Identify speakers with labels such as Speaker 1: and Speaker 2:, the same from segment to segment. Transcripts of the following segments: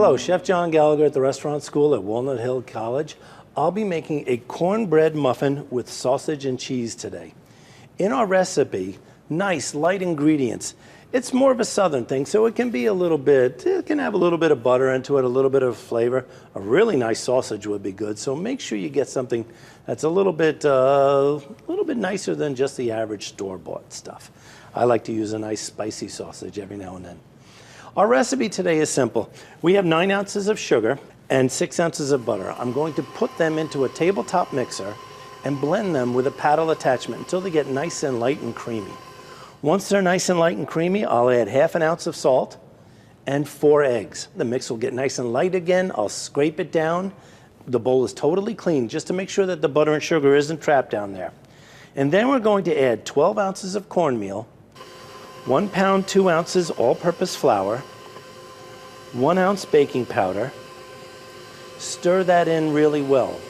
Speaker 1: Hello, Chef John Gallagher at the Restaurant School at Walnut Hill College. I'll be making a cornbread muffin with sausage and cheese today. In our recipe, nice light ingredients. It's more of a southern thing, so it can be it can have a little bit of butter into it, a little bit of flavor. A really nice sausage would be good, so make sure you get something that's a little bit nicer than just the average store-bought stuff. I like to use a nice spicy sausage every now and then. Our recipe today is simple. We have 9 ounces of sugar and 6 ounces of butter. I'm going to put them into a tabletop mixer and blend them with a paddle attachment until they get nice and light and creamy. Once they're nice and light and creamy, I'll add ½ an ounce of salt and 4 eggs. The mix will get nice and light again. I'll scrape it down. The bowl is totally clean just to make sure that the butter and sugar isn't trapped down there. And then we're going to add 12 ounces of cornmeal, 1 pound 2 ounces all-purpose flour, 1 ounce baking powder. Stir that in really well.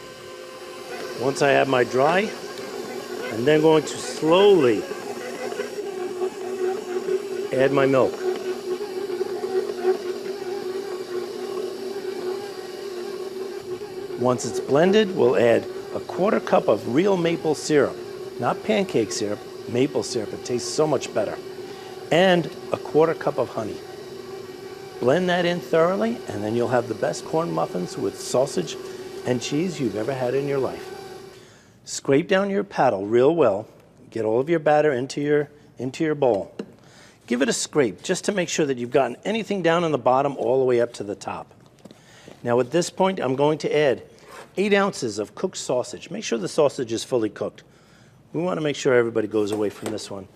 Speaker 1: Once I have my dry, I'm then going to slowly add my milk. Once it's blended, we'll add a ¼ cup of real maple syrup, not pancake syrup, maple syrup. It tastes so much better. And a ¼ cup of honey. Blend that in thoroughly, and then you'll have the best corn muffins with sausage and cheese you've ever had in your life. Scrape down your paddle real well. Get all of your batter into your bowl. Give it a scrape just to make sure that you've gotten anything down on the bottom all the way up to the top. Now at this point, I'm going to add 8 ounces of cooked sausage. Make sure the sausage is fully cooked. We want to make sure everybody goes away from this one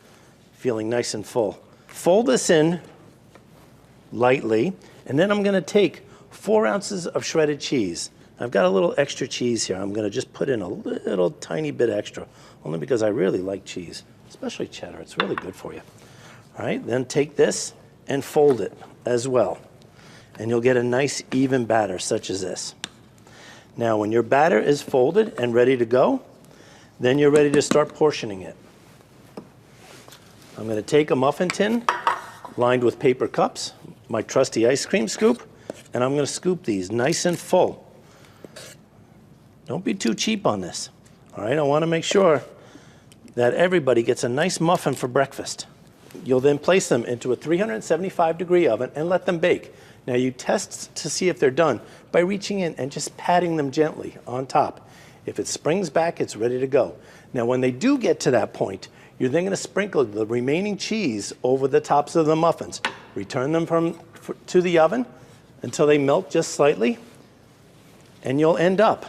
Speaker 1: feeling nice and full. Fold this in lightly, and then I'm going to take 4 ounces of shredded cheese. I've got a little extra cheese here. I'm going to just put in a little tiny bit extra, only because I really like cheese, especially cheddar. It's really good for you. All right, then take this and fold it as well, and you'll get a nice even batter such as this. Now, when your batter is folded and ready to go, then you're ready to start portioning it. I'm going to take a muffin tin lined with paper cups, my trusty ice cream scoop, and I'm going to scoop these nice and full. Don't be too cheap on this. All right, I want to make sure that everybody gets a nice muffin for breakfast. You'll then place them into a 375-degree oven and let them bake. Now you test to see if they're done by reaching in and just patting them gently on top. If it springs back, it's ready to go. Now when they do get to that point, you're then going to sprinkle the remaining cheese over the tops of the muffins. Return them to the oven until they melt just slightly, and you'll end up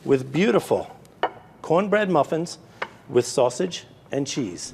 Speaker 1: with beautiful cornbread muffins with sausage and cheese.